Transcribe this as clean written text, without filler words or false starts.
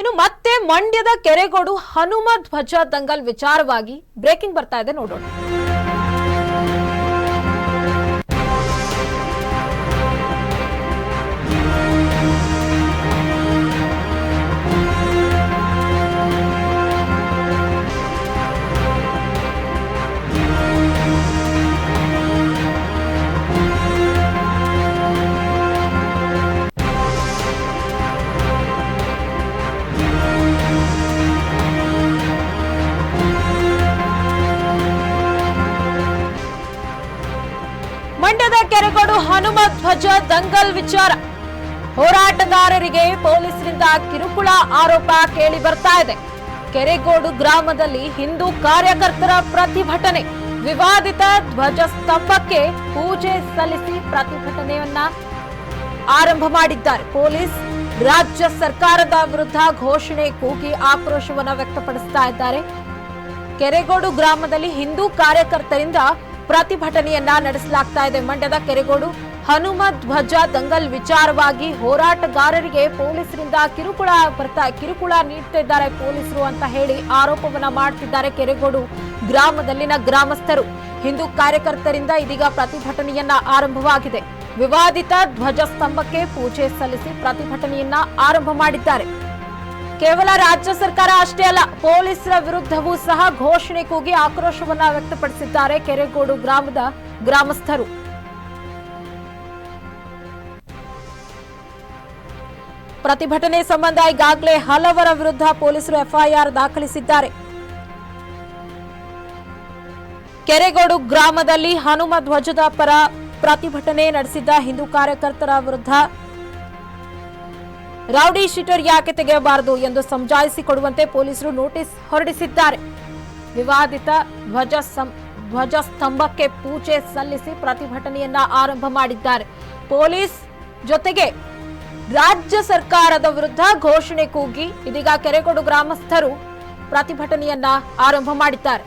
ಇನ್ನು ಮತ್ತೆ ಮಂಡ್ಯದ ಕೆರೆಗೋಡು ಹನುಮ ಧ್ವಜ ದಂಗಲ್ ವಿಚಾರವಾಗಿ ಬ್ರೇಕಿಂಗ್ ಬರ್ತಾ ಇದೆ, ನೋಡೋಣ. ಮಂಡ್ಯದ ಕೆರೆಗೋಡು ಹನುಮ ಧ್ವಜ ದಂಗಲ್ ವಿಚಾರ, ಹೋರಾಟಗಾರರಿಗೆ ಪೊಲೀಸರಿಂದ ಕಿರುಕುಳ ಆರೋಪ ಕೇಳಿ ಬರ್ತಾ ಇದೆ. ಕೆರೆಗೋಡು ಗ್ರಾಮದಲ್ಲಿ ಹಿಂದೂ ಕಾರ್ಯಕರ್ತರ ಪ್ರತಿಭಟನೆ, ವಿವಾದಿತ ಧ್ವಜ ಸ್ತಂಭಕ್ಕೆ ಪೂಜೆ ಸಲ್ಲಿಸಿ ಪ್ರತಿಭಟನೆಯನ್ನ ಆರಂಭ ಮಾಡಿದ್ದಾರೆ. ಪೊಲೀಸ್ ರಾಜ್ಯ ಸರ್ಕಾರದ ವಿರುದ್ಧ ಘೋಷಣೆ ಕೂಗಿ ಆಕ್ರೋಶವನ್ನ ವ್ಯಕ್ತಪಡಿಸ್ತಾ ಇದ್ದಾರೆ. ಕೆರೆಗೋಡು ಗ್ರಾಮದಲ್ಲಿ ಹಿಂದೂ ಕಾರ್ಯಕರ್ತರಿಂದ ಪ್ರತಿಭಟನೆಯನ್ನ ನಡೆಸಲಾಗ್ತಾ ಇದೆ. ಮಂಡ್ಯದ ಕೆರೆಗೋಡು ಹನುಮ ಧ್ವಜ ದಂಗಲ್ ವಿಚಾರವಾಗಿ ಹೋರಾಟಗಾರರಿಗೆ ಪೊಲೀಸರಿಂದ ಕಿರುಕುಳ ನೀಡ್ತಿದ್ದಾರೆ ಪೊಲೀಸರು ಅಂತ ಹೇಳಿ ಆರೋಪವನ್ನ ಮಾಡ್ತಿದ್ದಾರೆ ಕೆರೆಗೋಡು ಗ್ರಾಮದಲ್ಲಿನ ಗ್ರಾಮಸ್ಥರು. ಹಿಂದೂ ಕಾರ್ಯಕರ್ತರಿಂದ ಇದೀಗ ಪ್ರತಿಭಟನೆಯನ್ನ ಆರಂಭವಾಗಿದೆ. ವಿವಾದಿತ ಧ್ವಜ ಸ್ತಂಭಕ್ಕೆ ಪೂಜೆ ಸಲ್ಲಿಸಿ ಪ್ರತಿಭಟನೆಯನ್ನ ಆರಂಭ ಮಾಡಿದ್ದಾರೆ. ಕೇವಲ ರಾಜ್ಯ ಸರ್ಕಾರ ಅಷ್ಟೇ ಅಲ್ಲ, ಪೊಲೀಸರ ವಿರುದ್ಧವೂ ಸಹ ಘೋಷಣೆ ಕೂಗಿ ಆಕ್ರೋಶವನ್ನ ವ್ಯಕ್ತಪಡಿಸಿದ್ದಾರೆ ಕೆರೆಗೋಡು ಗ್ರಾಮದ ಗ್ರಾಮಸ್ಥರು. ಪ್ರತಿಭಟನೆ ಸಂಬಂಧ ಈಗಾಗಲೇ ಹಲವರ ವಿರುದ್ಧ ಪೊಲೀಸರು ಎಫ್ಐಆರ್ ದಾಖಲಿಸಿದ್ದಾರೆ. ಕೆರೆಗೋಡು ಗ್ರಾಮದಲ್ಲಿ ಹನುಮ ಧ್ವಜದ ಪರ ಪ್ರತಿಭಟನೆ ನಡೆಸಿದ್ದ ಹಿಂದೂ ಕಾರ್ಯಕರ್ತರ ವಿರುದ್ಧ ರೌಡಿ ಶೀಟರ್ ಯಾಕೆ ತೆಗೆಯಬಾರದು ಎಂದು ಸಮಜಾಯಿಸಿಕೊಡುವಂತೆ ಪೊಲೀಸರು ನೋಟಿಸ್ ಹೊರಡಿಸಿದ್ದಾರೆ. ವಿವಾದಿತ ಧ್ವಜ ಸ್ತಂಭಕ್ಕೆ ಪೂಜೆ ಸಲ್ಲಿಸಿ ಪ್ರತಿಭಟನೆಯನ್ನ ಆರಂಭ ಮಾಡಿದ್ದಾರೆ. ಪೊಲೀಸ್ ಜೊತೆಗೆ ರಾಜ್ಯ ಸರ್ಕಾರದ ವಿರುದ್ಧ ಘೋಷಣೆ ಕೂಗಿ ಇದೀಗ ಕೆರೆಗೋಡು ಗ್ರಾಮಸ್ಥರು ಪ್ರತಿಭಟನೆಯನ್ನ ಆರಂಭ ಮಾಡಿದ್ದಾರೆ.